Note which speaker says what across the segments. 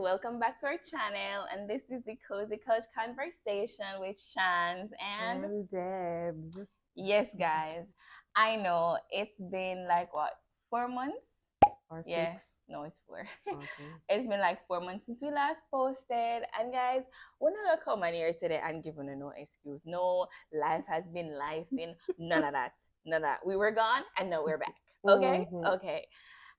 Speaker 1: welcome back to our channel. And this is the Cozy Couch Conversation with Shans. And
Speaker 2: And Debs.
Speaker 1: yes, guys, I know it's been like what, 4 months?
Speaker 2: Or
Speaker 1: Yeah,
Speaker 2: six.
Speaker 1: no, it's four.
Speaker 2: Okay.
Speaker 1: It's been like 4 months since we last posted. And guys, we're not gonna come on here today and give you no excuse. No, life has been life in none of that. None of that. We were gone and now we're back. Okay?
Speaker 2: Mm-hmm.
Speaker 1: Okay.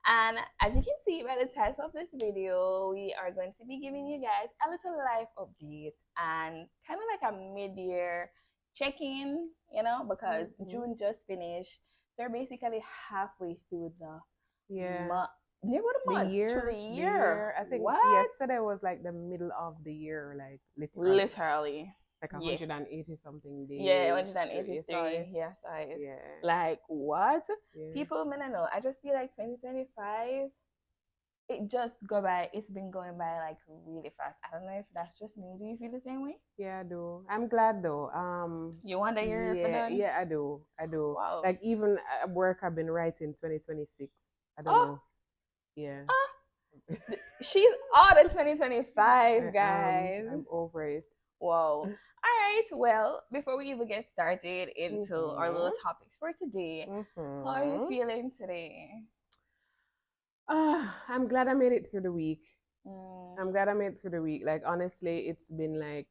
Speaker 1: And as you can see by the title of this video, we are going to be giving you guys a little life update and kind of like a mid-year check-in, because June just finished. So we're basically halfway through the
Speaker 2: Yeah.
Speaker 1: month, near the
Speaker 2: The
Speaker 1: month, through
Speaker 2: year,
Speaker 1: the
Speaker 2: the
Speaker 1: year.
Speaker 2: year. I think
Speaker 1: What?
Speaker 2: yesterday was like the middle of the year, like literally.
Speaker 1: Literally.
Speaker 2: Like
Speaker 1: Yeah.
Speaker 2: 180 something
Speaker 1: Yeah,
Speaker 2: days. You saw
Speaker 1: 183.
Speaker 2: it?
Speaker 1: Yes, I.
Speaker 2: Yeah.
Speaker 1: Like, what?
Speaker 2: Yeah.
Speaker 1: People, man, I know. I just feel like 2025, it just go by. It's been going by like really fast. I don't know if that's just me. Do you feel the same way?
Speaker 2: Yeah, I do. I'm glad though.
Speaker 1: You want that year for
Speaker 2: Yeah,
Speaker 1: done?
Speaker 2: yeah, I do. I do.
Speaker 1: Wow.
Speaker 2: Like even at work I've been writing 2026. I don't
Speaker 1: Oh,
Speaker 2: know. Yeah.
Speaker 1: oh. She's out of 2025,
Speaker 2: I am.
Speaker 1: guys.
Speaker 2: I'm over it.
Speaker 1: Whoa. All right. Well, before we even get started into our little
Speaker 2: Mm-hmm.
Speaker 1: topics for today, how are you
Speaker 2: Mm-hmm.
Speaker 1: feeling today?
Speaker 2: I'm glad I made it through the week. I'm
Speaker 1: Mm,
Speaker 2: glad I made it through the week. Like honestly, it's been like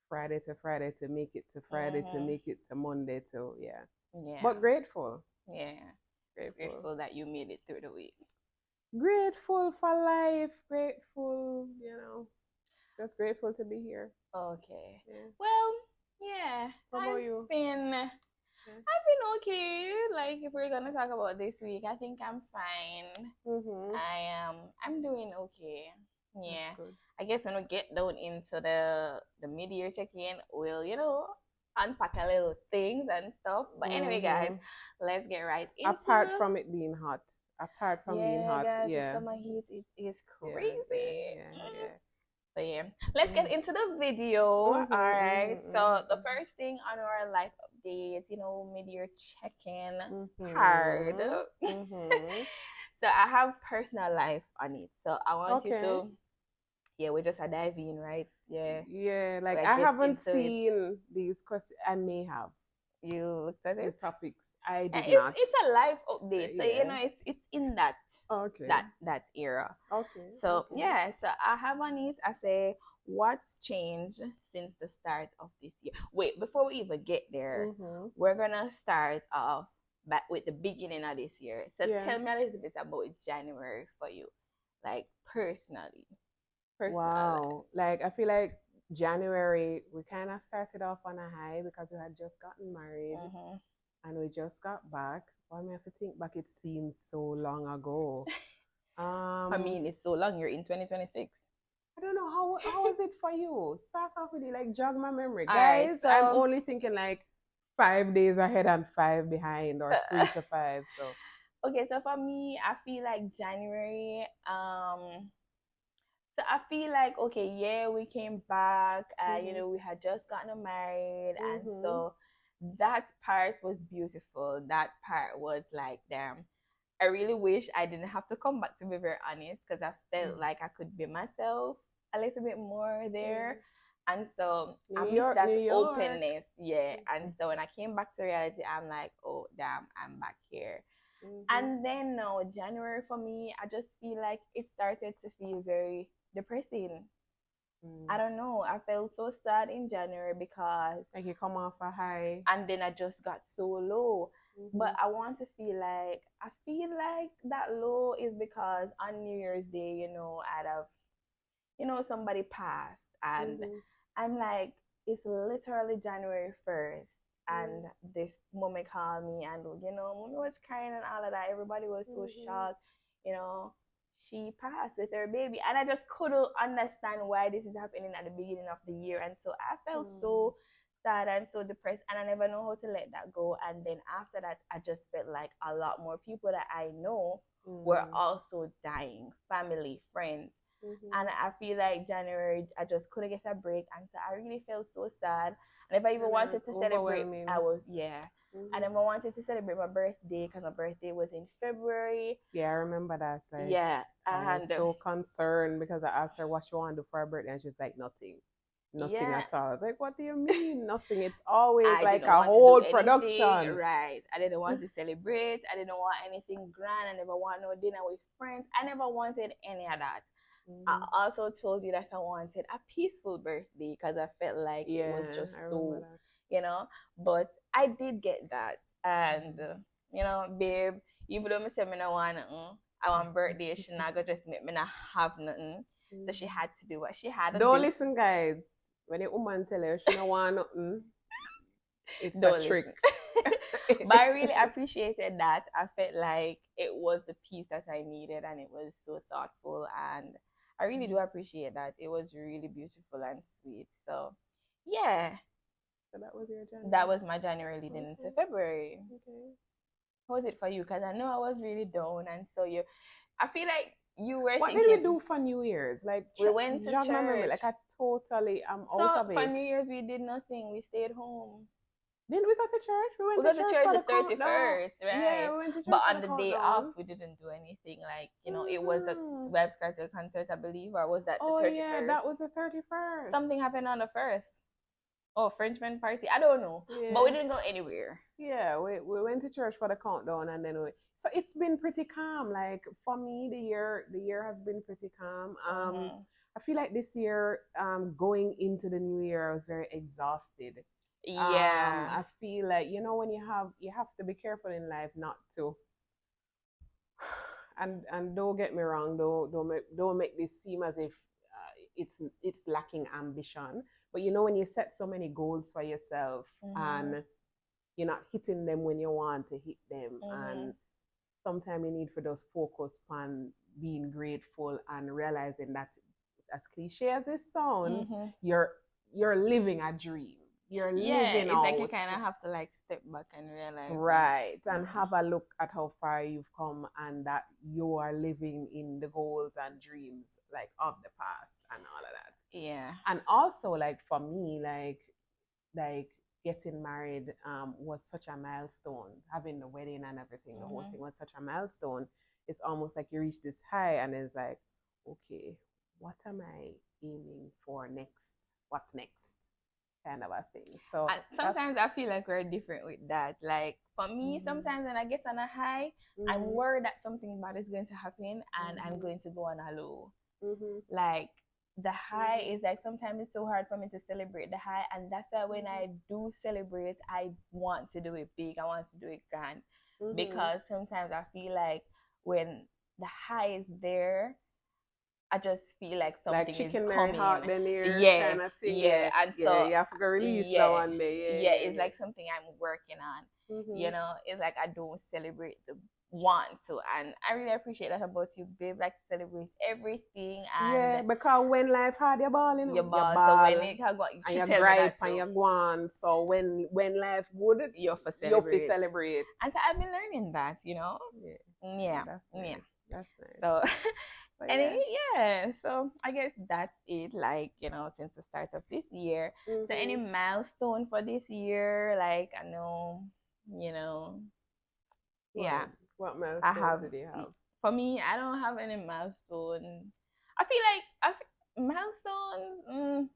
Speaker 2: Friday to Friday to make it to Friday to
Speaker 1: mm-hmm.
Speaker 2: make it to Monday to yeah.
Speaker 1: Yeah.
Speaker 2: But grateful.
Speaker 1: Yeah.
Speaker 2: Grateful.
Speaker 1: Grateful that you made it through the week.
Speaker 2: Grateful for life. Grateful, just grateful to be here.
Speaker 1: Okay.
Speaker 2: Yeah.
Speaker 1: Well, yeah,
Speaker 2: What about you? Yeah.
Speaker 1: I've been okay. Like if we're gonna talk about this week, I think I'm fine.
Speaker 2: Mm-hmm.
Speaker 1: I'm doing okay.
Speaker 2: That's
Speaker 1: Yeah.
Speaker 2: good.
Speaker 1: I guess when we get down into the mid year check in, we'll, unpack a little things and stuff. But anyway, guys,
Speaker 2: Mm-hmm.
Speaker 1: let's get right
Speaker 2: Apart
Speaker 1: into
Speaker 2: from it being hot. Apart from being
Speaker 1: yeah,
Speaker 2: hot,
Speaker 1: guys, the
Speaker 2: yeah.
Speaker 1: summer heat it is
Speaker 2: Yeah, yeah,
Speaker 1: crazy.
Speaker 2: yeah, yeah.
Speaker 1: So yeah, let's get
Speaker 2: Mm.
Speaker 1: into the video. All
Speaker 2: Mm-hmm,
Speaker 1: right. So the
Speaker 2: mm-hmm,
Speaker 1: first thing on our life update, mid-year check-in card.
Speaker 2: mm-hmm, mm-hmm.
Speaker 1: So I have personal life on it. So I want you
Speaker 2: Okay.
Speaker 1: to, yeah, we just a dive in, right? Yeah,
Speaker 2: Yeah, like
Speaker 1: like
Speaker 2: I
Speaker 1: get
Speaker 2: haven't
Speaker 1: into it.
Speaker 2: seen these questions. I may have
Speaker 1: You looked at
Speaker 2: the
Speaker 1: it.
Speaker 2: topics. I
Speaker 1: And
Speaker 2: did
Speaker 1: it's
Speaker 2: not.
Speaker 1: it's a life update. So
Speaker 2: Yeah.
Speaker 1: it's in that
Speaker 2: Okay.
Speaker 1: that era.
Speaker 2: Okay.
Speaker 1: So
Speaker 2: Okay.
Speaker 1: yeah, so I have on it. I say, what's changed since the start of this year? Wait, before we even get there,
Speaker 2: Mm-hmm.
Speaker 1: we're gonna start off back with the beginning of this year. So
Speaker 2: Yeah.
Speaker 1: tell me a little bit about January for you, like personally, personal life.
Speaker 2: Wow. Like I feel like January we kind of started off on a high because we had just gotten married
Speaker 1: Mm-hmm.
Speaker 2: and we just got back. But I have to think back. It seems so long ago.
Speaker 1: I
Speaker 2: Um,
Speaker 1: mean, it's so long. You're in 2026.
Speaker 2: I don't know how was it for you? Start off with it, like jog my memory,
Speaker 1: All right,
Speaker 2: guys. I'm
Speaker 1: so
Speaker 2: only thinking like 5 days ahead and five behind, or 3 to 5. So
Speaker 1: okay, so for me, I feel like January. So I feel like okay, yeah, we came back.
Speaker 2: mhm,
Speaker 1: We had just gotten married, and
Speaker 2: mhm,
Speaker 1: so that part was beautiful. That part was like, damn. I really wish I didn't have to come back, to be very honest, because I felt
Speaker 2: mm,
Speaker 1: like I could be myself a little bit more
Speaker 2: yeah.
Speaker 1: there. And so
Speaker 2: New
Speaker 1: I missed
Speaker 2: York,
Speaker 1: that
Speaker 2: New York.
Speaker 1: openness. Yeah. And
Speaker 2: Mhm,
Speaker 1: so when I came back to reality, I'm like, oh, damn, I'm back here.
Speaker 2: mhm,
Speaker 1: And then now, January for me, I just feel like it started to feel very depressing. I
Speaker 2: mm.
Speaker 1: don't know. I felt so sad in January because,
Speaker 2: Like you come off a high.
Speaker 1: and then I just got so low. But
Speaker 2: Mhm,
Speaker 1: I feel like that low is because on New Year's Day, I'd have, somebody passed, and
Speaker 2: mhm,
Speaker 1: I'm like, it's literally January 1st, and
Speaker 2: mhm,
Speaker 1: this moment called me, and mommy was crying and all of that. Everybody was so
Speaker 2: mhm,
Speaker 1: shocked, you know. She passed with her baby, and I just couldn't understand why this is happening at the beginning of the year, and so I felt
Speaker 2: mm,
Speaker 1: so sad and so depressed, and I never know how to let that go. And then after that, I just felt like a lot more people that I know were
Speaker 2: mm,
Speaker 1: also dying, family, friends, and
Speaker 2: mhm.
Speaker 1: I feel like January, I just couldn't get a break. And so I really felt so sad. And if I even
Speaker 2: And it
Speaker 1: wanted
Speaker 2: was
Speaker 1: to celebrate, I
Speaker 2: overwhelming.
Speaker 1: was, yeah. And then I wanted to celebrate my birthday because my birthday was in February.
Speaker 2: Yeah, I remember that. Like,
Speaker 1: Yeah,
Speaker 2: I was
Speaker 1: and
Speaker 2: so concerned because I asked her what she wanted to do for her birthday, and she was like, nothing. Nothing
Speaker 1: yeah,
Speaker 2: at all. I was like, what do you mean? Nothing. It's always
Speaker 1: I
Speaker 2: like
Speaker 1: didn't
Speaker 2: a
Speaker 1: want to do
Speaker 2: whole
Speaker 1: anything.
Speaker 2: production.
Speaker 1: Right. I didn't want to celebrate. I didn't want anything grand. I never want no dinner with friends. I never wanted any of that. I also told you that I wanted a peaceful birthday because I felt like it was just
Speaker 2: I remember
Speaker 1: so,
Speaker 2: that.
Speaker 1: you know. But I did get that, and you know, babe, even though I said I don't want nothing, I want birthday. She not gonna just make me not have nothing. So she had to do what she had to
Speaker 2: Don't
Speaker 1: do.
Speaker 2: listen, guys. When a woman tell her she don't want nothing, it's
Speaker 1: Don't
Speaker 2: a trick.
Speaker 1: But I really appreciated that. I felt like it was the piece that I needed, and it was so thoughtful, and I really do appreciate that. It was really beautiful and sweet. So, yeah,
Speaker 2: So that was your January.
Speaker 1: that was my January leading into
Speaker 2: Okay.
Speaker 1: February.
Speaker 2: Okay.
Speaker 1: How was it for you? Because I know I was really down, and so I feel like you were
Speaker 2: What
Speaker 1: thinking.
Speaker 2: did we do for New Year's? Like,
Speaker 1: We went to
Speaker 2: jog my memory.
Speaker 1: church.
Speaker 2: Like, I totally am
Speaker 1: So
Speaker 2: out of
Speaker 1: for
Speaker 2: it.
Speaker 1: New Year's, we did nothing. We stayed home.
Speaker 2: Didn't we go to church? We went
Speaker 1: We got to church
Speaker 2: for
Speaker 1: the
Speaker 2: countdown.
Speaker 1: 31st, right?
Speaker 2: Yeah, we went to church
Speaker 1: But
Speaker 2: for
Speaker 1: on the day
Speaker 2: countdown.
Speaker 1: off, we didn't do anything. Like, you know, it was the Vibes Cartel concert, I believe, or was that the 31st?
Speaker 2: Yeah, that was the 31st.
Speaker 1: Something happened on the 1st. Oh, Frenchman party. I don't know.
Speaker 2: Yeah.
Speaker 1: But we didn't go anywhere.
Speaker 2: Yeah, we went to church for the countdown, and then so it's been pretty calm. Like, for me, the year has been pretty calm. I feel like this year, going into the new year, I was very exhausted.
Speaker 1: Yeah.
Speaker 2: I feel like, you know, when you have to be careful in life not to. And don't get me wrong, don't make this seem as if it's lacking ambition. But you know, when you set so many goals for yourself and you're not hitting them when you want to hit them, and sometimes you need for those focus on being grateful and realizing that, as cliche as it sounds, you're living a dream. You're living
Speaker 1: it's
Speaker 2: out.
Speaker 1: like you kind of have to like step back and realize.
Speaker 2: Right. And have a look at how far you've come, and that you are living in the goals and dreams like of the past and all of that.
Speaker 1: Yeah.
Speaker 2: And also, like, for me, like getting married was such a milestone. Having the wedding and everything, the whole thing was such a milestone. It's almost like you reach this high and it's like, okay, what am I aiming for next? What's next? Kind of a thing. So
Speaker 1: and sometimes I feel like we're different with that. Like, for me, sometimes when I get on a high, I'm worried that something bad is going to happen and I'm going to go on a low. Like, the high is like, sometimes it's so hard for me to celebrate the high, and that's why when I do celebrate, I want to do it big. I want to do it grand, because sometimes I feel like when the high is there, I just feel like something
Speaker 2: like
Speaker 1: is coming.
Speaker 2: Heart, then
Speaker 1: yeah,
Speaker 2: kind of thing.
Speaker 1: Yeah, and so
Speaker 2: you have to release that one day.
Speaker 1: Yeah, it's like something I'm working on. You know, it's like I don't celebrate the want to, and I really appreciate that about you, babe. Like, celebrate everything, and
Speaker 2: because when life hard, you're balling.
Speaker 1: You ball. So when it can go,
Speaker 2: and you gripe and you go on. So when life good,
Speaker 1: you for
Speaker 2: celebrate.
Speaker 1: And so I've been learning that, you know. Yeah.
Speaker 2: That's nice. That's nice.
Speaker 1: So. So I guess that's it. Like, you know, since the start of this year. So any milestone for this year? Like, I know, you know.
Speaker 2: What milestone did you have?
Speaker 1: For me, I don't have any milestone. I feel like milestones.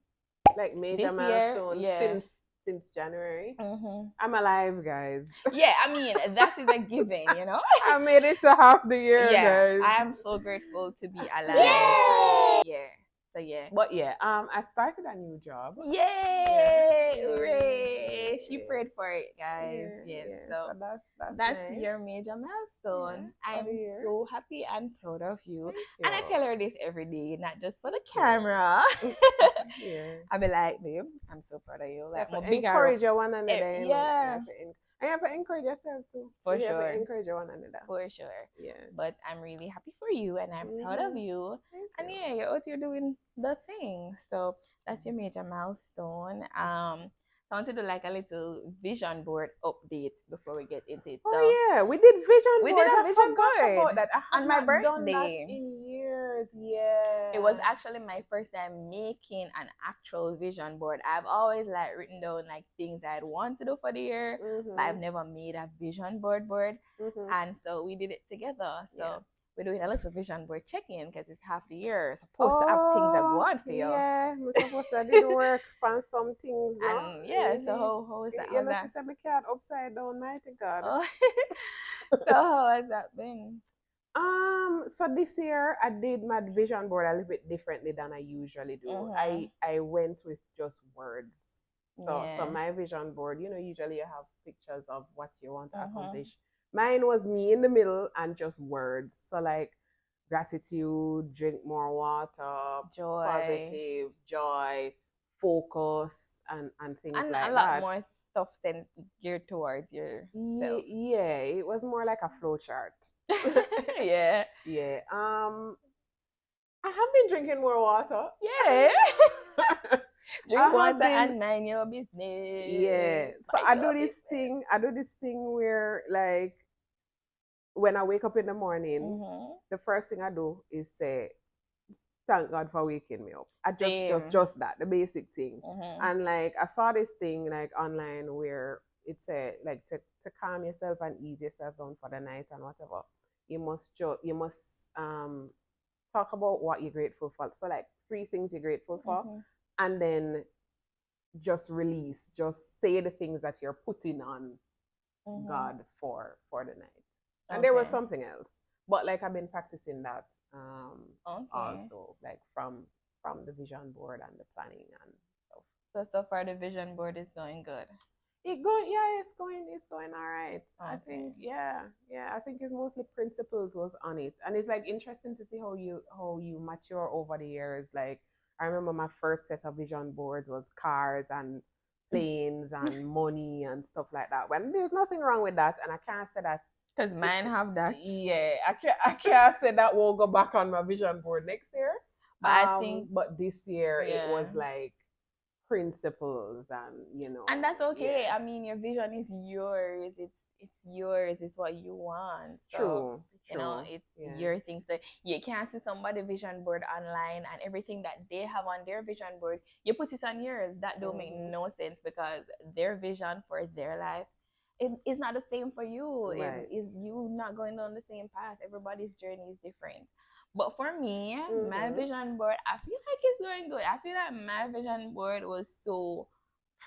Speaker 2: Like major milestones since January. I'm alive, guys.
Speaker 1: Yeah, I mean, that is a given, you know.
Speaker 2: I made it to half the year, guys.
Speaker 1: I am so grateful to be alive. Yay! Yeah. So yeah.
Speaker 2: But yeah, I started a new job.
Speaker 1: Yay! Hooray! She prayed for it, guys. So that's nice. Your major milestone. I'm so happy and proud of you. And I tell her this every day, not just for the camera. I be like, babe, I'm so proud of you. Like,
Speaker 2: encourage your one another.
Speaker 1: And
Speaker 2: you have to encourage yourself too.
Speaker 1: For
Speaker 2: you
Speaker 1: sure.
Speaker 2: Have to encourage one another.
Speaker 1: For sure.
Speaker 2: Yeah.
Speaker 1: But I'm really happy for you, and I'm proud of you. And you're out here doing the thing. So that's your major milestone. I want to do like a little vision board update before we get into it.
Speaker 2: We did vision board.
Speaker 1: We did a vision board
Speaker 2: about that.
Speaker 1: on my birthday.
Speaker 2: Done that in years. years. Yeah.
Speaker 1: It was actually my first time making an actual vision board. I've always like written down like things I'd want to do for the year, but I've never made a vision board. And so we did it together. So we're doing a little vision board check-in because it's half the year. Supposed to have things that go on for you.
Speaker 2: Yeah, I'm supposed to did work on some things. No?
Speaker 1: And yeah, so how is that?
Speaker 2: You know, sister, I can't upside down, mighty God.
Speaker 1: Oh. So how has that been?
Speaker 2: So this year I did my vision board a little bit differently than I usually do. I went with just words. So my vision board, you know, usually you have pictures of what you want to accomplish. Mine was me in the middle and just words. So like gratitude, drink more water,
Speaker 1: joy,
Speaker 2: positive, joy, focus, and things
Speaker 1: and
Speaker 2: like that.
Speaker 1: And a lot more stuff then geared towards your self.
Speaker 2: Yeah, it was more like a flow chart.
Speaker 1: Yeah.
Speaker 2: Yeah. I have been drinking more water.
Speaker 1: Yeah. Drink water and mind your business.
Speaker 2: Yeah. So I do this thing where like when I wake up in the morning, the first thing I do is say, thank God for waking me up. I just that, the basic thing. And like I saw this thing like online where it said like to calm yourself and ease yourself down for the night and whatever, you must talk about what you're grateful for. So like 3 things you're grateful for, and then just release, just say the things that you're putting on God for the night. And there was something else, but like I've been practicing that also, like from the vision board and the planning and stuff.
Speaker 1: So far the vision board is going good.
Speaker 2: It's going all right. I think I think it's mostly principles was on it, and it's like interesting to see how you mature over the years. Like I remember my first set of vision boards was cars and planes and money and stuff like that. When there's nothing wrong with that, and I can't say that
Speaker 1: because mine have that.
Speaker 2: Yeah, I can't say that we'll go back on my vision board next year.
Speaker 1: But I think,
Speaker 2: but this year it was like principles and you know,
Speaker 1: and that's okay. I mean, your vision is yours. It's yours. It's what you want. So,
Speaker 2: true.
Speaker 1: You know, it's your thing. So you can't see somebody's vision board online and everything that they have on their vision board, you put it on yours. That don't make no sense because their vision for their life it's not the same for you.
Speaker 2: Right.
Speaker 1: Is you not going down the same path. Everybody's journey is different. But for me, my vision board, I feel like it's going good. I feel like my vision board was so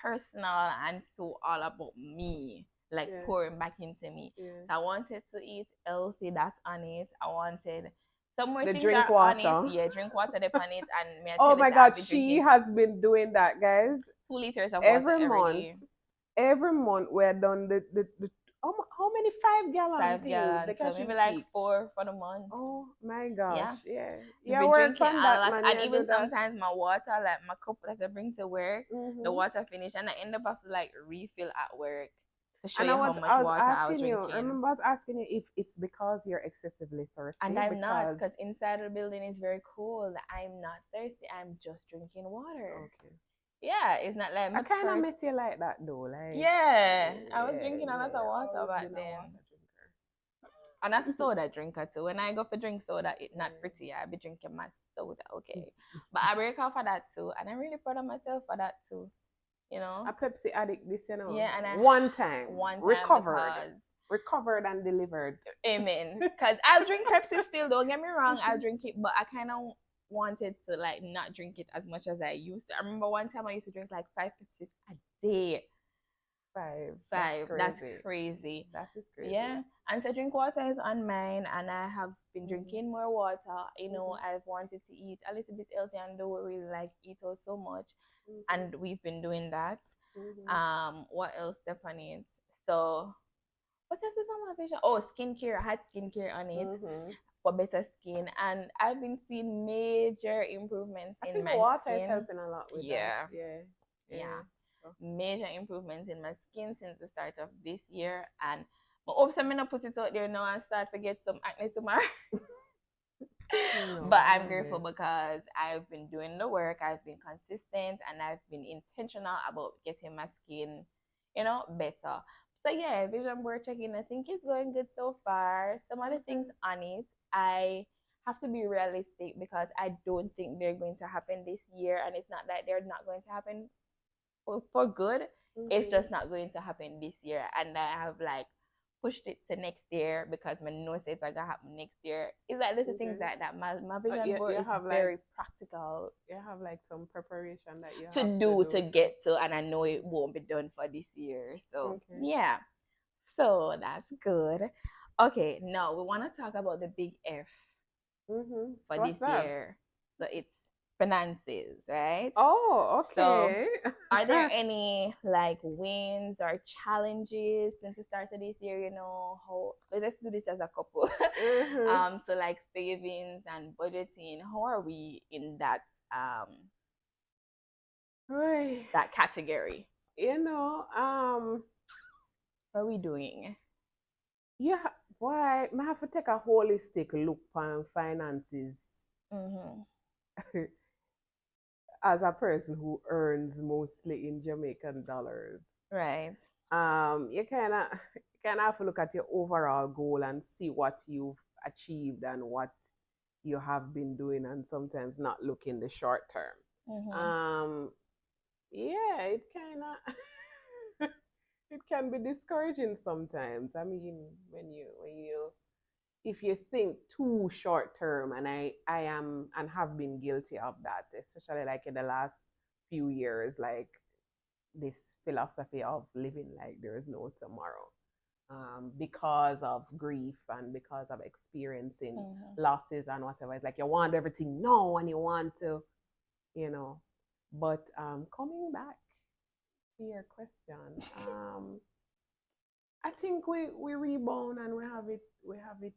Speaker 1: personal and so all about me, like pouring back into me. So I wanted to eat healthy, that's on it. I wanted some more things
Speaker 2: drink water.
Speaker 1: On it. Yeah, drink water on it. And
Speaker 2: oh my God, she has been doing that, guys.
Speaker 1: 2 liters of water every month.
Speaker 2: Every month we're done the how many 5 gallon
Speaker 1: 5 gallons. So maybe like 4 for the month.
Speaker 2: Oh my gosh.
Speaker 1: Yeah, we're drinking a lot. And even sometimes my water, like my cup that I bring to work, the water finish and I end up having to like refill at work to show you how much water I was drinking.
Speaker 2: I remember I was asking you if it's because you're excessively thirsty.
Speaker 1: And I'm not, because inside the building is very cold. I'm not thirsty. I'm just drinking water.
Speaker 2: Okay.
Speaker 1: Yeah, it's not like
Speaker 2: I kind of met you like that though. Like
Speaker 1: I was drinking a lot of water back then. And a soda drinker too. When I go for drink soda, it's not pretty. I be drinking my soda, okay. But I break off for that too, and I'm really proud of myself for that too. You know,
Speaker 2: a Pepsi addict, this you know.
Speaker 1: Yeah, and
Speaker 2: one time recovered and delivered.
Speaker 1: Amen. Because I'll drink Pepsi still. Don't get me wrong, I'll drink it, but I kind of wanted to like not drink it as much as I used to. I remember one time I used to drink like 5 Pepsis a day.
Speaker 2: 5.
Speaker 1: That's crazy.
Speaker 2: That is crazy.
Speaker 1: Yeah. And so drink water is on mine, and I have been drinking more water. You know, I've wanted to eat a little bit healthy and don't really like eat out so much. And we've been doing that. What else, Stephanie? So what else is on my vision? Oh, skincare. I had skincare on it. For better skin, and I've been seeing major improvements in my
Speaker 2: water
Speaker 1: skin.
Speaker 2: Is helping a lot with that.
Speaker 1: Yeah. Major improvements in my skin since the start of this year, and I hope I'm gonna put it out there now and start to get some acne tomorrow. But I'm grateful because I've been doing the work, I've been consistent, and I've been intentional about getting my skin, you know, better. So yeah, vision board checking, I think it's going good so far. Some other things on it, I have to be realistic because I don't think they're going to happen this year, and it's not that they're not going to happen for good. It's
Speaker 2: Mm-hmm.
Speaker 1: just not going to happen this year, and I have like pushed it to next year because my know it's gonna happen next year. It's like little things
Speaker 2: Okay.
Speaker 1: like that. My vision
Speaker 2: You,
Speaker 1: board
Speaker 2: you
Speaker 1: is
Speaker 2: have like
Speaker 1: very practical
Speaker 2: some preparation that you
Speaker 1: to
Speaker 2: have to
Speaker 1: do to
Speaker 2: do to.
Speaker 1: get to, and I know it won't be done for this year. So
Speaker 2: Okay.
Speaker 1: yeah, so that's good. Okay, now we want to talk about the big F
Speaker 2: Mm-hmm.
Speaker 1: for this
Speaker 2: What's that?
Speaker 1: year. So it's finances, right?
Speaker 2: Oh,
Speaker 1: So
Speaker 2: okay.
Speaker 1: are there any like wins or challenges since the start of this year? You know, how let's do this as a couple.
Speaker 2: Mm-hmm.
Speaker 1: So like savings and budgeting, how are we in
Speaker 2: Right.
Speaker 1: that category?
Speaker 2: You know,
Speaker 1: What are we doing?
Speaker 2: yeah, why I have to take a holistic look on finances
Speaker 1: Mm-hmm.
Speaker 2: as a person who earns mostly in Jamaican dollars.
Speaker 1: Right.
Speaker 2: You kind of have to look at your overall goal and see what you've achieved and what you have been doing, and sometimes not look in the short term.
Speaker 1: Mm-hmm.
Speaker 2: Um, yeah, it kind of it can be discouraging sometimes. I mean, when you if you think too short term, and I am and have been guilty of that, especially like in the last few years, like this philosophy of living like there is no tomorrow, because of grief and because of experiencing
Speaker 1: Mm-hmm.
Speaker 2: losses and whatever. It's like you want everything now and you want to, you know. But coming back to your question, I think we rebound and we have it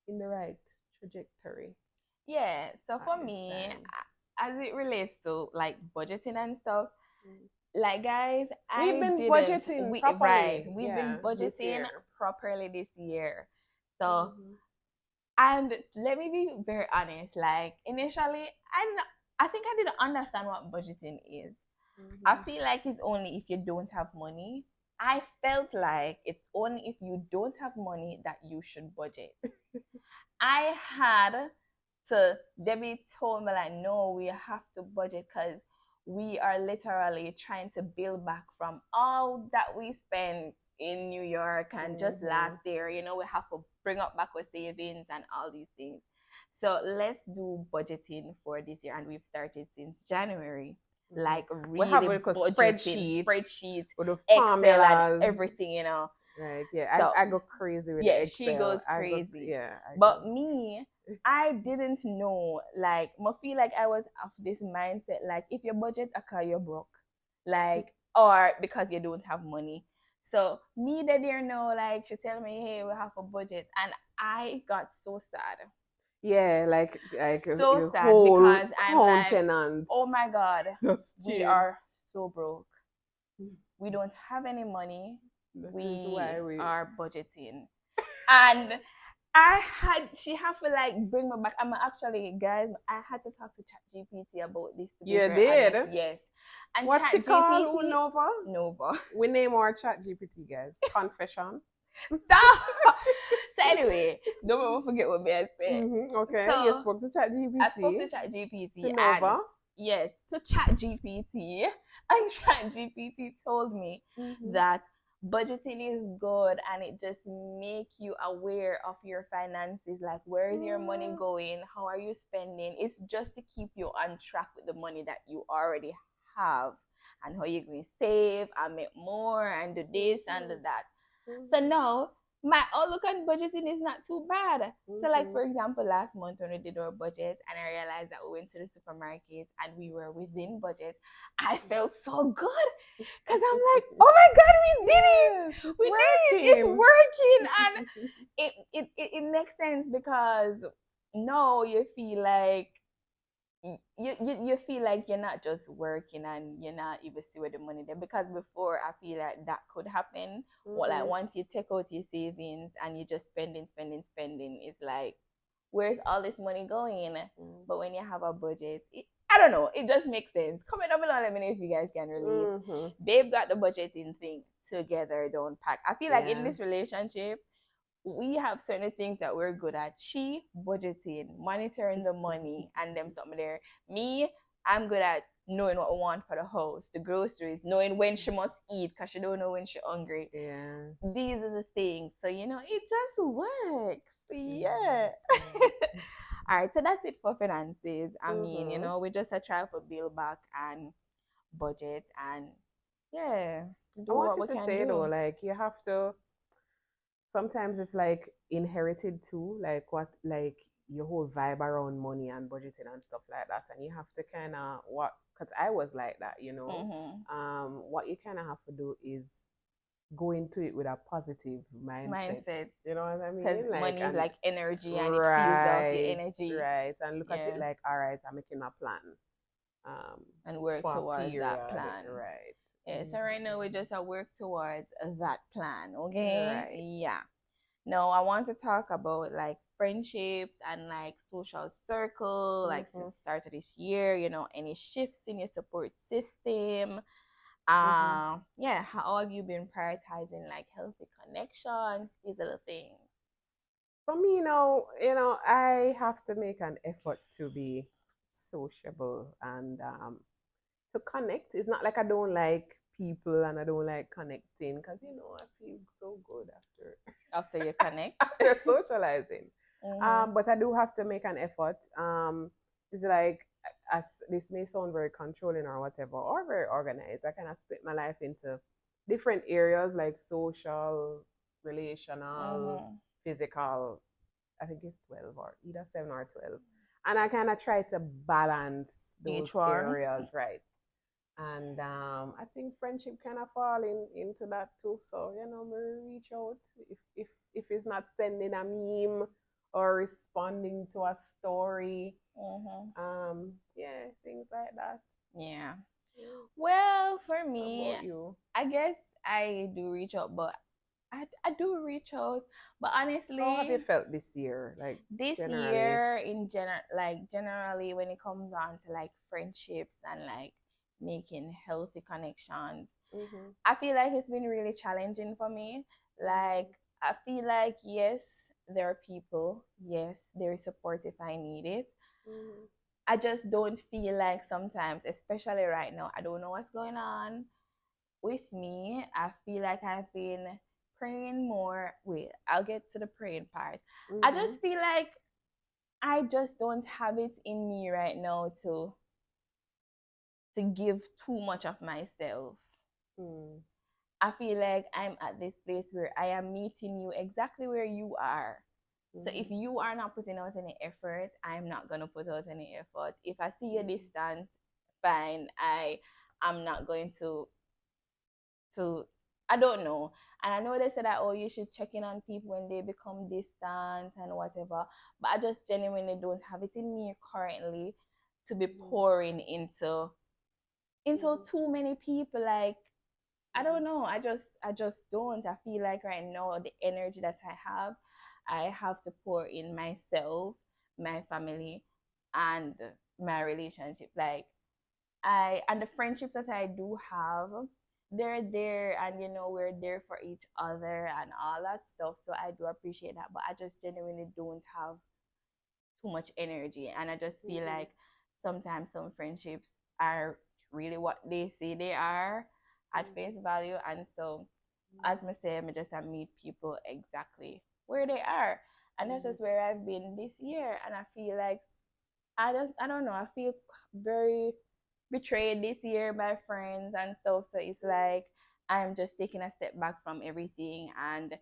Speaker 2: in the right trajectory
Speaker 1: Yeah. So
Speaker 2: at
Speaker 1: for
Speaker 2: this
Speaker 1: me,
Speaker 2: time.
Speaker 1: as it relates to like budgeting and stuff,
Speaker 2: Mm.
Speaker 1: like guys,
Speaker 2: We've
Speaker 1: I
Speaker 2: been
Speaker 1: didn't.
Speaker 2: budgeting
Speaker 1: We right.
Speaker 2: properly,
Speaker 1: We've been
Speaker 2: yeah, this
Speaker 1: budgeting
Speaker 2: year.
Speaker 1: properly this year. So
Speaker 2: Mm-hmm.
Speaker 1: and let me be very honest. Like initially, I think I didn't understand what budgeting is. I
Speaker 2: Mm-hmm.
Speaker 1: feel like it's only if you don't have money. I felt like it's only if you don't have money that you should budget. I had to, Debbie told me, like, no, we have to budget because we are literally trying to build back from all that we spent in New York and just
Speaker 2: Mm-hmm.
Speaker 1: last year. You know, we have to bring up back our savings and all these things. So let's do budgeting for this year. And we've started since January,
Speaker 2: Mm-hmm.
Speaker 1: like
Speaker 2: We have
Speaker 1: really
Speaker 2: like a
Speaker 1: budgeting,
Speaker 2: spreadsheet
Speaker 1: spreadsheet,
Speaker 2: with the
Speaker 1: Excel, and
Speaker 2: formulas.
Speaker 1: everything, you know.
Speaker 2: Like, yeah,
Speaker 1: So
Speaker 2: I go crazy with the
Speaker 1: yeah, she
Speaker 2: Excel.
Speaker 1: goes crazy.
Speaker 2: I
Speaker 1: But
Speaker 2: go.
Speaker 1: me, I didn't know. Like, I feel like I was of this mindset. Like, if your budget occur, you're broke. Like, or because you don't have money. So me, that didn't know. Like, she tell me, hey, we have a budget, and I got so sad,
Speaker 2: Yeah, like
Speaker 1: so
Speaker 2: your
Speaker 1: sad
Speaker 2: whole
Speaker 1: because I'm like,
Speaker 2: countenance
Speaker 1: oh my god,
Speaker 2: just
Speaker 1: we
Speaker 2: changed.
Speaker 1: are so broke. We don't have any money.
Speaker 2: That is
Speaker 1: We
Speaker 2: why we.
Speaker 1: are budgeting, and she had to like bring me back. I'm actually, guys, I had to talk to ChatGPT about this to be
Speaker 2: You
Speaker 1: very honest.
Speaker 2: did.
Speaker 1: Yes. And
Speaker 2: What's she called?
Speaker 1: ChatGPT,
Speaker 2: Nova.
Speaker 1: Nova.
Speaker 2: We name our chat GPT, guys. Confession.
Speaker 1: Stop. So anyway, don't ever forget what I said.
Speaker 2: Mm-hmm. Okay, you
Speaker 1: So
Speaker 2: spoke to chat
Speaker 1: I spoke
Speaker 2: GPT.
Speaker 1: to ChatGPT
Speaker 2: To
Speaker 1: and
Speaker 2: Nova.
Speaker 1: yes, to ChatGPT, and ChatGPT told me
Speaker 2: Mm-hmm.
Speaker 1: that budgeting is good and it just make you aware of your finances, like where is your money going, how are you spending. It's just to keep you on track with the money that you already have and how you're going to save and make more and do this and do that. So now my outlook on budgeting is not too bad. So like for example, last month when we did our budget and I realized that we went to the supermarket and we were within budget, I felt so good because I'm like, oh my god, we did it!
Speaker 2: Yes,
Speaker 1: We did it! It's working, and it makes sense because now you feel like you feel like you're not just working and you're not even see where the money there, because before I feel like that could happen. What like once you take out your savings and you just spending, it's like where's all this money going? But when you have a budget, I don't know, it just makes sense. Comment down below, let me know if you guys can relate. Babe got the budgeting thing together, don't pack. I feel like in this relationship we have certain things that we're good at. She budgeting, monitoring the money, and them something there. Me, I'm good at knowing what we want for the house, the groceries, knowing when she must eat because she don't know when she's hungry.
Speaker 2: Yeah.
Speaker 1: These are the things. So it just works. Yeah.
Speaker 2: Mhm.
Speaker 1: All right, so that's it for finances. I mean,
Speaker 2: Mhm.
Speaker 1: we just a try for build back and budget and yeah,
Speaker 2: I
Speaker 1: do
Speaker 2: want
Speaker 1: what
Speaker 2: you
Speaker 1: we
Speaker 2: to
Speaker 1: can
Speaker 2: say though,
Speaker 1: do.
Speaker 2: like you have to sometimes it's like inherited too, like what like your whole vibe around money and budgeting and stuff like that. And you have to kinda what because I was like that, you know.
Speaker 1: Mm-hmm.
Speaker 2: What you kinda have to do is go into it with a positive mindset.
Speaker 1: Mindset.
Speaker 2: You know what I
Speaker 1: Because
Speaker 2: mean? Like
Speaker 1: money is
Speaker 2: and
Speaker 1: like energy and it feels off your
Speaker 2: right,
Speaker 1: energy.
Speaker 2: right. And look at it
Speaker 1: Yeah.
Speaker 2: like, all right, I'm making a plan. Um
Speaker 1: And work
Speaker 2: for a
Speaker 1: towards that
Speaker 2: period.
Speaker 1: plan.
Speaker 2: Right.
Speaker 1: Yeah, so right now we
Speaker 2: Mhm.
Speaker 1: just work towards that plan, okay?
Speaker 2: Right.
Speaker 1: Yeah. Now I want to talk about like friendships and like social circle, like
Speaker 2: Mhm.
Speaker 1: since the start of this year, any shifts in your support system.
Speaker 2: Mhm.
Speaker 1: Yeah, how have you been prioritizing like healthy connections? These are the things.
Speaker 2: For me, I have to make an effort to be sociable and to connect. It's not like I don't like people and I don't like connecting because I feel so good after
Speaker 1: After you connect.
Speaker 2: after socializing.
Speaker 1: Mm-hmm.
Speaker 2: But I do have to make an effort. It's like as this may sound very controlling or whatever, or very organized. I kind of split my life into different areas like social, relational,
Speaker 1: Mm-hmm.
Speaker 2: physical. I think it's 12 or either 7 or 12. And I kind of try to balance those
Speaker 1: Each one.
Speaker 2: areas, right? And I think friendship kind of fall into that too. So, me reach out if it's not sending a meme or responding to a story.
Speaker 1: Mm-hmm.
Speaker 2: Yeah, things like that.
Speaker 1: Yeah.
Speaker 2: Yeah.
Speaker 1: Well, for
Speaker 2: How
Speaker 1: me,
Speaker 2: about you?
Speaker 1: I guess I do reach out, but I do reach out. But
Speaker 2: How have you
Speaker 1: honestly,
Speaker 2: felt this year? Like
Speaker 1: this
Speaker 2: generally?
Speaker 1: year in generally when it comes on to like friendships and like making healthy connections,
Speaker 2: Mm-hmm.
Speaker 1: I feel like it's been really challenging for me. Like
Speaker 2: Mm-hmm.
Speaker 1: I feel like yes, there are people, yes, there is support if I need it.
Speaker 2: Mm-hmm.
Speaker 1: I just don't feel like sometimes, especially right now, I don't know what's going on with me. I feel like I've been praying more. Wait, I'll get to the praying part. I
Speaker 2: Mm-hmm.
Speaker 1: just feel like I just don't have it in me right now to give too much of myself.
Speaker 2: Mm-hmm.
Speaker 1: I feel like I'm at this place where I am meeting you exactly where you are. So if
Speaker 2: Mm-hmm.
Speaker 1: you are not putting out any effort, I'm not gonna put out any effort. If I see you
Speaker 2: Mm-hmm.
Speaker 1: distant, fine. I'm not going to I don't know. And I know they said that, oh, you should check in on people when they become distant and whatever. But I just genuinely don't have it in me currently to be
Speaker 2: Mm-hmm.
Speaker 1: pouring into
Speaker 2: Mm-hmm.
Speaker 1: too many people. Like I
Speaker 2: Mm-hmm.
Speaker 1: don't know. I just don't. I feel like right now the energy that I have to pour in myself, my family, and my relationship. Like I and the friendships that I do have, they're there and we're there for each other and all that stuff. So I do appreciate that. But I just genuinely don't have too much energy. And I just feel
Speaker 2: Mm-hmm.
Speaker 1: like sometimes some friendships are really what they say they are at face
Speaker 2: Mm-hmm.
Speaker 1: value. And so as I say, I just meet people exactly where they are. And that's
Speaker 2: Mm-hmm.
Speaker 1: just where I've been this year. And I feel like I don't know, I feel very betrayed this year by friends and stuff. So it's like I'm just taking a step back from everything and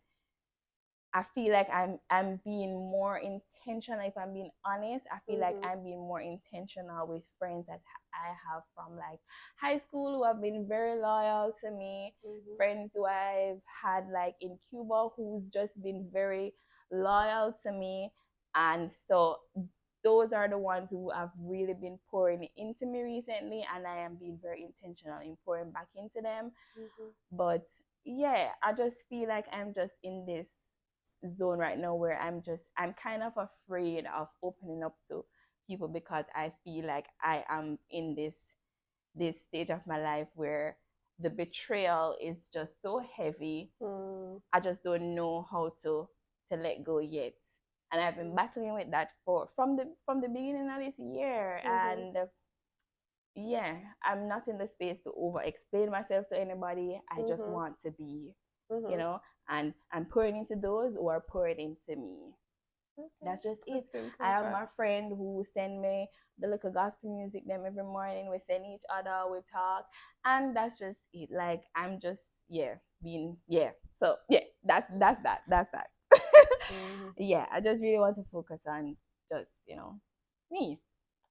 Speaker 1: I feel like I'm being more intentional. If I'm being honest, I feel like
Speaker 2: Mm-hmm.
Speaker 1: I'm being more intentional with friends that I have from like high school who have been very loyal to me,
Speaker 2: Mm-hmm.
Speaker 1: friends who I've had like in Cuba who's just been very loyal to me, and so those are the ones who have really been pouring into me recently, and I am being very intentional in pouring back into them.
Speaker 2: Mm-hmm.
Speaker 1: But yeah, I just feel like I'm just in this zone right now where I'm kind of afraid of opening up to people because I feel like I am in this stage of my life where the betrayal is just so heavy.
Speaker 2: Mm-hmm.
Speaker 1: I just don't know how to to let go yet. And I've been battling with that for from the beginning of this year. And yeah, I'm not in the space to over explain myself to anybody. I just want to be, you know, and pouring into those who are pouring into me. That's just it. I have my friend who send me the little gospel music them every morning. We send each other, we talk, and that's just it. Like I'm just being. So yeah, that's that. Yeah, I just really want to focus on just me.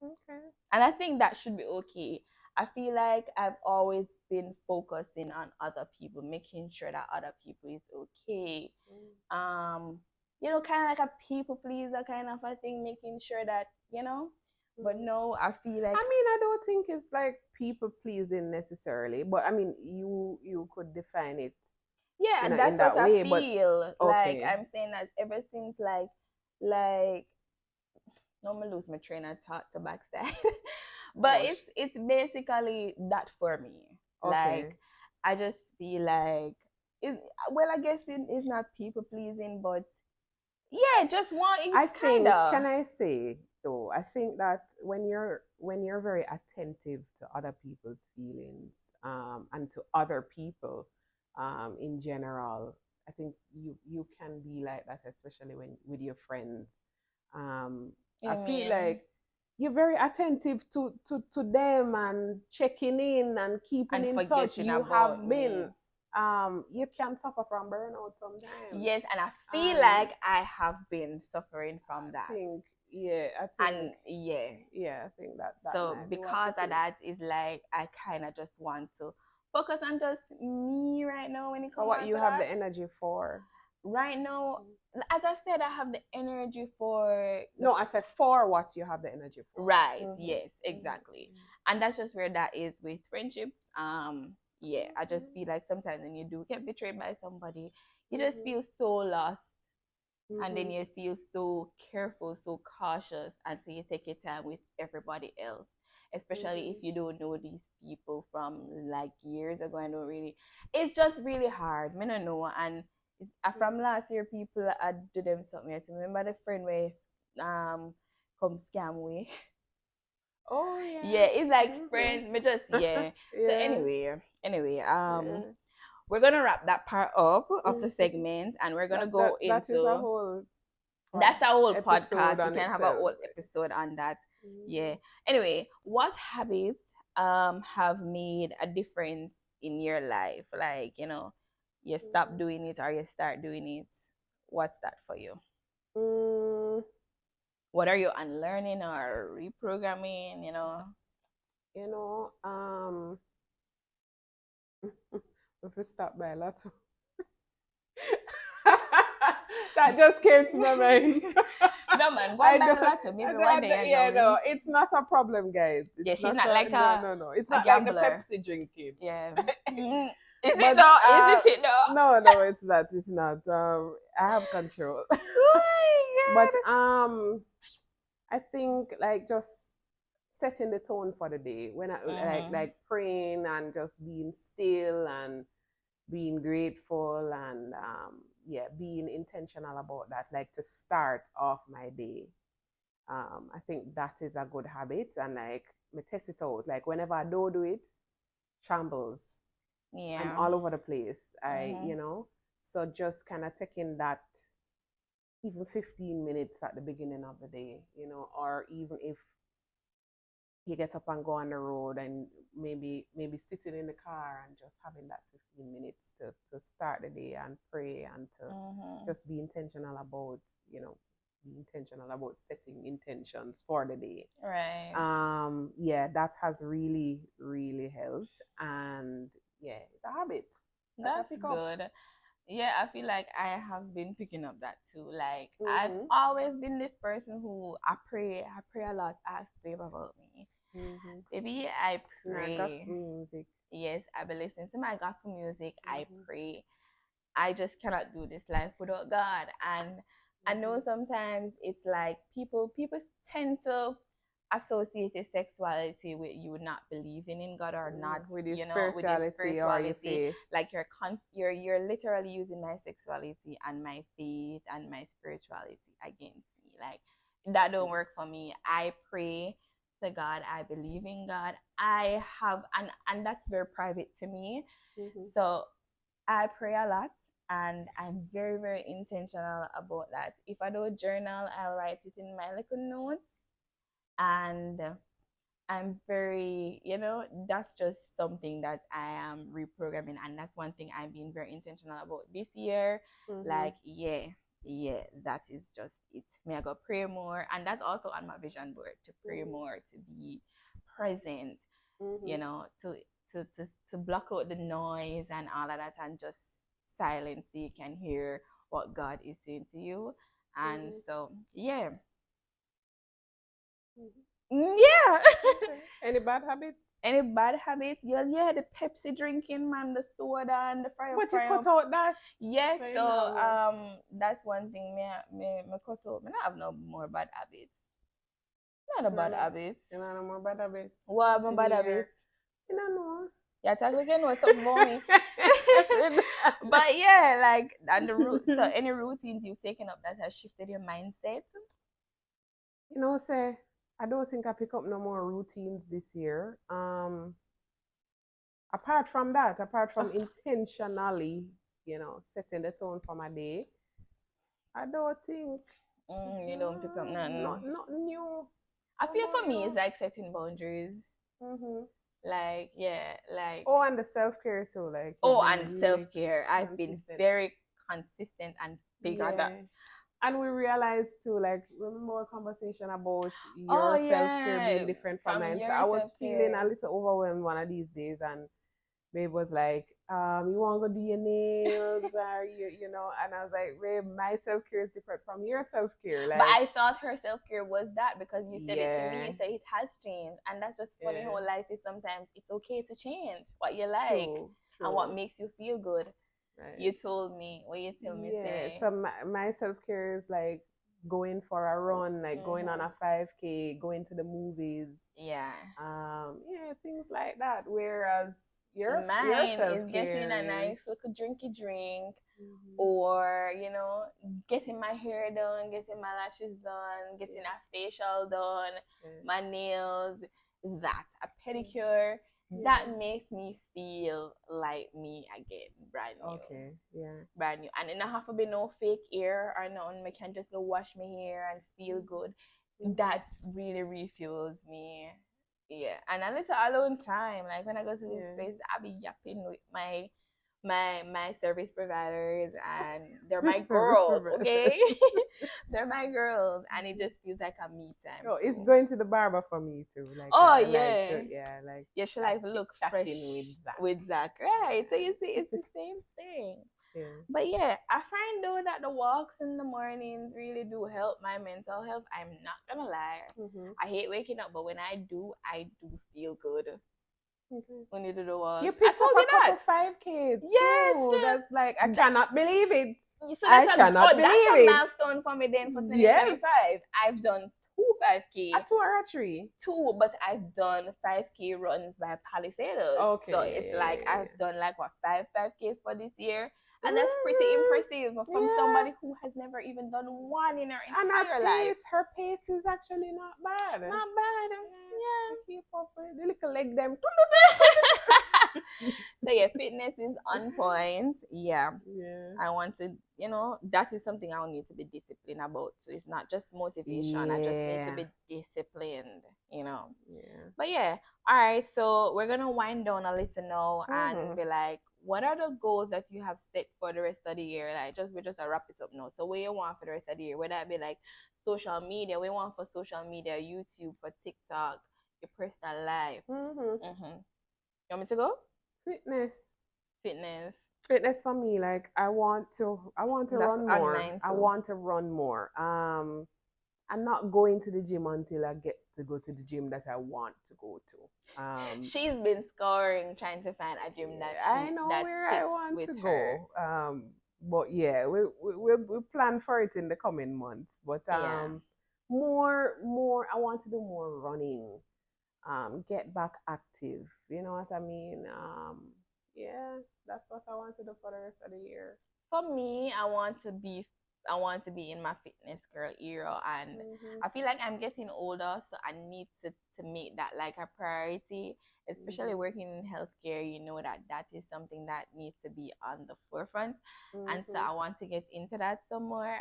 Speaker 2: Okay.
Speaker 1: And I think that should be okay. I feel like I've always been focusing on other people, making sure that other people is okay. Kind of like a people pleaser kind of a thing, making sure that, But no, I feel like
Speaker 2: I mean, I don't think it's like people pleasing necessarily, but I mean, you could define it.
Speaker 1: Yeah,
Speaker 2: In
Speaker 1: that's
Speaker 2: that
Speaker 1: what
Speaker 2: way,
Speaker 1: I
Speaker 2: but
Speaker 1: feel. Like
Speaker 2: okay.
Speaker 1: I'm saying that ever since like no, I'm gonna lose my train of thought to backside. But it's basically that for me.
Speaker 2: Okay.
Speaker 1: Like I just feel like I guess it is not people pleasing, but yeah, just one.
Speaker 2: I
Speaker 1: It's
Speaker 2: think,
Speaker 1: kind of.
Speaker 2: can I say though, I think that when you're very attentive to other people's feelings, and to other people, in general, I think you can be like that, especially when with your friends. I feel like you're very attentive to them and checking in and keeping
Speaker 1: And
Speaker 2: in touch.
Speaker 1: forgetting
Speaker 2: You
Speaker 1: about
Speaker 2: have
Speaker 1: me.
Speaker 2: been, you can suffer from burnout sometimes.
Speaker 1: Yes, and I feel like I have been suffering from that.
Speaker 2: I think,
Speaker 1: And
Speaker 2: I think that
Speaker 1: so
Speaker 2: might be what
Speaker 1: because
Speaker 2: it
Speaker 1: of
Speaker 2: is.
Speaker 1: that is like I kind of just want to focus on just me right now when it
Speaker 2: But
Speaker 1: comes
Speaker 2: what
Speaker 1: to
Speaker 2: you have
Speaker 1: that.
Speaker 2: the energy for?
Speaker 1: Right now, as I said, I have the energy for.
Speaker 2: No, I said for what you have the energy for.
Speaker 1: Right. Yes. Exactly. And that's just where that is with friendships. Yeah. I just feel like sometimes when you do get betrayed by somebody, you just feel so lost, and then you feel so careful, so cautious, and so you take your time with everybody else. Especially if you don't know these people from like years ago and don't really. It's just really hard. I don't know, and from last year, people I do them something. I remember the friend where come scam me.
Speaker 2: Oh yeah.
Speaker 1: Yeah, it's like friends, but just
Speaker 2: Yeah.
Speaker 1: So anyway, we're gonna wrap that part up of the segment, and we're gonna go into
Speaker 2: that is a whole.
Speaker 1: that's a whole
Speaker 2: episode
Speaker 1: podcast.
Speaker 2: on
Speaker 1: We can have a
Speaker 2: itself.
Speaker 1: whole episode on that. Yeah. Anyway, what habits have made a difference in your life? Like, you stop doing it or you start doing it. What's that for you? What are you unlearning or reprogramming,
Speaker 2: If we stop by a lot. That just came to my mind.
Speaker 1: No man, one by a lot of maybe one day.
Speaker 2: Yeah, no, it's not a problem, guys.
Speaker 1: She's not like
Speaker 2: no. It's not
Speaker 1: gambler.
Speaker 2: Like the Pepsi drinking.
Speaker 1: Yeah. Is it though? Is it though?
Speaker 2: No, it's not. It's not. I have control. But I think like just setting the tone for the day when I like praying and just being still and being grateful and being intentional about that, like to start off my day. I think that is a good habit, and like me test it out. Like whenever I don't do it, shambles.
Speaker 1: Yeah.
Speaker 2: I'm all over the place. So just kind of taking that even 15 minutes at the beginning of the day, or even if you get up and go on the road and maybe sitting in the car and just having that 15 minutes to start the day and pray and to just be intentional about, be intentional about setting intentions for the day.
Speaker 1: Right.
Speaker 2: That has really, really helped. And it's a habit.
Speaker 1: That's good. Yeah, I feel like I have been picking up that too. Like I've always been this person who I pray a lot. Ask favor about me. Baby, I pray.
Speaker 2: Gospel music.
Speaker 1: Yes, I be listening to my gospel music. I pray. I just cannot do this life without God. And I know sometimes it's like people tend to associated sexuality with you not believing in God or not,
Speaker 2: with your
Speaker 1: with your
Speaker 2: spirituality or your
Speaker 1: spirituality.
Speaker 2: faith.
Speaker 1: Like you're literally using my sexuality and my faith and my spirituality against me. Like that don't work for me. I pray to God. I believe in God. I have and that's very private to me.
Speaker 2: Mm-hmm.
Speaker 1: So I pray a lot and I'm very, very intentional about that. If I do a journal, I'll write it in my little notes. And I'm very, that's just something that I am reprogramming. And that's one thing I've been very intentional about this year.
Speaker 2: Mm-hmm.
Speaker 1: Like, yeah, that is just it. May I go pray more. And that's also on my vision board to pray more, to be present, to block out the noise and all of that and just silence so you can hear what God is saying to you. And so, yeah. Yeah.
Speaker 2: Any bad habits?
Speaker 1: Any bad habits? Yeah, the Pepsi drinking, man, the soda and the fire.
Speaker 2: But you cut out that?
Speaker 1: Yes, so that's one thing me cut out. Me not have no more bad habits. Not a bad habits.
Speaker 2: You know no more bad habits?
Speaker 1: What my bad habits?
Speaker 2: You don't know.
Speaker 1: Yeah, talk again know something about me. But yeah, like and so any routines you've taken up that has shifted your mindset?
Speaker 2: Say I don't think I pick up no more routines this year. Apart from intentionally, setting the tone for my day, I don't think
Speaker 1: you don't pick up nothing.
Speaker 2: Not new.
Speaker 1: I feel for me it's like setting boundaries. Like
Speaker 2: and the self-care too, like
Speaker 1: and self-care. I've been very consistent and big on that.
Speaker 2: And we realized too, like, remember our conversation about your self-care being different from mine. So I was feeling a little overwhelmed one of these days, and babe was like, you want to go do your nails or and I was like, babe, my self-care is different from your self-care. Like,
Speaker 1: but I thought her self-care was that because you said it to me. You said it has changed, and that's just funny how life is. Sometimes it's okay to change what you like and what makes you feel good. Right. You told me what you tell me.
Speaker 2: So my self-care is like going for a run, like going on a 5K, going to the movies.
Speaker 1: Yeah.
Speaker 2: Things like that. Whereas your
Speaker 1: mine
Speaker 2: self-care
Speaker 1: is getting a nice little drinky drink, or getting my hair done, getting my lashes done, getting a facial done, my nails, a pedicure. That makes me feel like me again, brand new.
Speaker 2: Okay, yeah.
Speaker 1: Brand new. And it don't have to be no fake hair or nothing. I can just go wash my hair and feel good. That really refuels me. Yeah. And a little alone time. Like when I go to this place, I be yapping with my service providers, and they're my girls, okay? They're my girls, and it just feels like a me time.
Speaker 2: Oh, it's going to the barber for me too. Like,
Speaker 1: she like look fresh with Zach, right? So you see, it's the same thing. Yeah. But yeah, I find though that the walks in the mornings really do help my mental health. I'm not gonna lie. I hate waking up, but when I do feel good. When you do the walk,
Speaker 2: you picked up a couple 5Ks. Yes, too. That's like I cannot believe it.
Speaker 1: So I cannot believe it. That's a milestone for me then for 2025. I've done 2 5K.
Speaker 2: A 2 or a 3?
Speaker 1: 2, but I've done 5K runs by Palisados. Okay. So it's like I've done like 5 5Ks for this year. And that's pretty impressive from somebody who has never even done one in her entire life.
Speaker 2: Her pace is actually not bad.
Speaker 1: Not bad. Yeah.
Speaker 2: Keep up with the little leg them.
Speaker 1: So yeah, fitness is on point. Yeah. I want to, that is something I'll need to be disciplined about. So it's not just motivation. I just need to be disciplined, Yeah. But yeah. All right. So we're going to wind down a little now and be like, what are the goals that you have set for the rest of the year? Like, we're just wrap it up now. So what you want for the rest of the year? Whether that be like social media, we want for social media, YouTube, for TikTok, your personal life. You want me to go?
Speaker 2: Fitness for me. Like I want to run more. I want to run more. I'm not going to the gym until I get to go to the gym that I want to go to.
Speaker 1: She's been scouring trying to find a gym that
Speaker 2: I know where I want to go. But yeah, we'll plan for it in the coming months. But more. I want to do more running. Get back active. You know what I mean? Yeah, that's what I want to do for the rest of the year.
Speaker 1: For me, I want to be in my fitness girl era, and
Speaker 2: Mm-hmm.
Speaker 1: I feel like I'm getting older, so I need to make that like a priority, especially
Speaker 2: Mm-hmm.
Speaker 1: working in healthcare. You know that that is something that needs to be on the forefront, and so
Speaker 2: Mm-hmm.
Speaker 1: I want to get into that some more.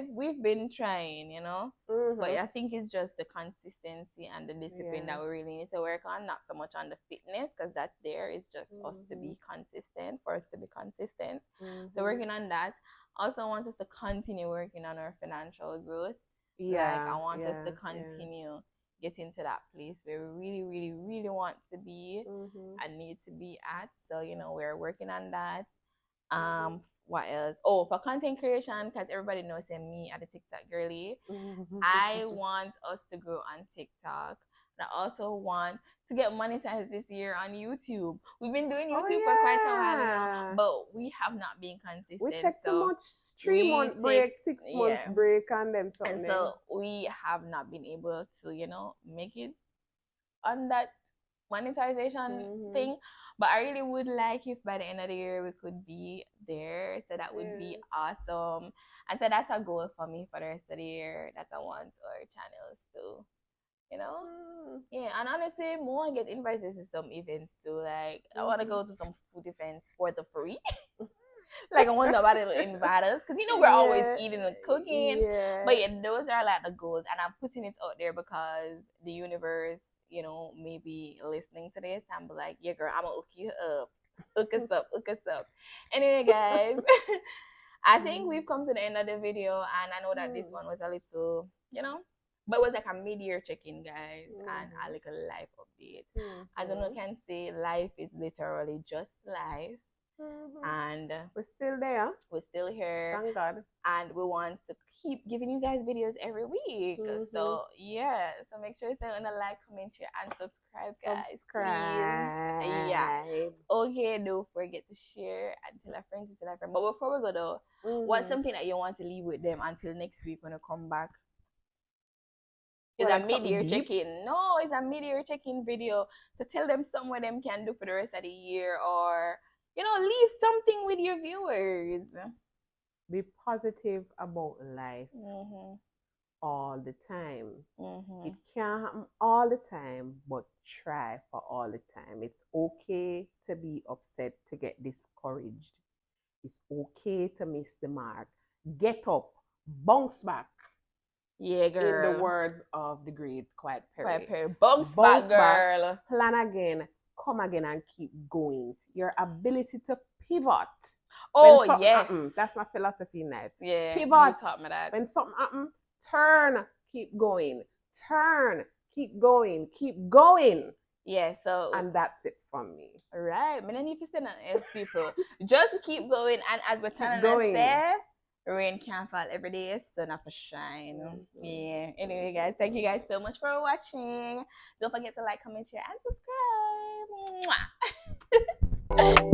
Speaker 1: We've been trying, you know, but
Speaker 2: Mm-hmm.
Speaker 1: I think it's just the consistency and the discipline
Speaker 2: Yeah.
Speaker 1: that we really need to work on, not so much on the fitness, because that's there. It's just us to
Speaker 2: Mm-hmm.
Speaker 1: be consistent, for us to be consistent. So
Speaker 2: Mm-hmm.
Speaker 1: working on that. Also want us to continue working on our financial growth. Like
Speaker 2: Yeah.
Speaker 1: I want us to
Speaker 2: Yeah. Yeah.
Speaker 1: continue getting to that place where we really, really, really want to be
Speaker 2: Mm-hmm.
Speaker 1: and need to be at. So, you know, we're working on that.
Speaker 2: Mm-hmm.
Speaker 1: What else? Oh, for content creation, because everybody knows me at the TikTok girly. I want us to grow on TikTok. And I also want to get monetized this year on YouTube. We've been doing
Speaker 2: Oh
Speaker 1: YouTube for quite a while now,
Speaker 2: yeah.
Speaker 1: but we have not been
Speaker 2: We
Speaker 1: consistent.
Speaker 2: take too
Speaker 1: So
Speaker 2: much 3 month
Speaker 1: we take,
Speaker 2: break, 6 months
Speaker 1: yeah.
Speaker 2: break and them
Speaker 1: And
Speaker 2: something there.
Speaker 1: so we have not been able to, you know, make it on that monetization
Speaker 2: Mm-hmm.
Speaker 1: thing. But I really would like if by the end of the year we could be there. So that would be
Speaker 2: Yeah.
Speaker 1: awesome. And so that's a goal for me for the rest of the year, that I want our channels to, you know.
Speaker 2: Mm.
Speaker 1: Yeah, and honestly, more I get invited to some events too. Like I want to
Speaker 2: Mm-hmm.
Speaker 1: go to some food events for the free. Like I want somebody to invite us, because you know we're always
Speaker 2: Yeah.
Speaker 1: eating and cooking. But
Speaker 2: Yeah.
Speaker 1: yeah, those are like the goals, and I'm putting it out there because the universe, you know, may be listening to this and be like, "Yeah, girl, I'm gonna hook you up, hook us up, hook us up." Anyway, guys, I think we've come to the end of the video, and I know that this
Speaker 2: Mm.
Speaker 1: one was a little, you know, but it was like a mid-year check-in, guys, and a
Speaker 2: Mm-hmm.
Speaker 1: little life update. As I
Speaker 2: Mm-hmm.
Speaker 1: can say, life is literally just life,
Speaker 2: Mm-hmm.
Speaker 1: and
Speaker 2: We're still there.
Speaker 1: we're still here,
Speaker 2: Thank God.
Speaker 1: and we want to keep giving you guys videos every week.
Speaker 2: Mm-hmm.
Speaker 1: So yeah, so make sure you send a like, comment, share, and subscribe, guys, please. Yeah.
Speaker 2: Subscribe.
Speaker 1: Okay, don't forget to share and tell a friend to tell a friend. But before we go though, what's
Speaker 2: Mm-hmm.
Speaker 1: something that you want to leave with them until next week when you come back?
Speaker 2: Or
Speaker 1: It's a
Speaker 2: like something
Speaker 1: mid-year
Speaker 2: deep.
Speaker 1: check-in. No, it's a mid-year check-in video to tell them something what them can do for the rest of the year, or you know, leave something with your viewers.
Speaker 2: Be positive about life
Speaker 1: Mhm.
Speaker 2: all the time. It
Speaker 1: Mhm.
Speaker 2: can't happen all the time, but try for all the time. It's okay to be upset, to get discouraged. It's okay to miss the mark. Get up, bounce back.
Speaker 1: Yeah,
Speaker 2: In the
Speaker 1: girl.
Speaker 2: words of the great Quiet
Speaker 1: Quite
Speaker 2: Perry,
Speaker 1: pretty. Bounce back,
Speaker 2: bounce back,
Speaker 1: girl.
Speaker 2: plan again, come again, and keep going. Your ability to pivot when
Speaker 1: Oh
Speaker 2: something
Speaker 1: yes.
Speaker 2: happens. That's my philosophy now.
Speaker 1: Yeah, you
Speaker 2: Pivot
Speaker 1: taught me that.
Speaker 2: when something happens. Turn, keep going. Turn, keep going. Keep going.
Speaker 1: Yeah, so
Speaker 2: And that's it from me.
Speaker 1: right. Me don't need to say nothing else, people. Just keep going, and as we're
Speaker 2: Keep
Speaker 1: telling us,
Speaker 2: going.
Speaker 1: say, rain can't fall every day, sun up a shine.
Speaker 2: Mhm.
Speaker 1: Yeah. Anyway, guys, thank you guys so much for watching. Don't forget to like, comment, share, and subscribe. Mwah.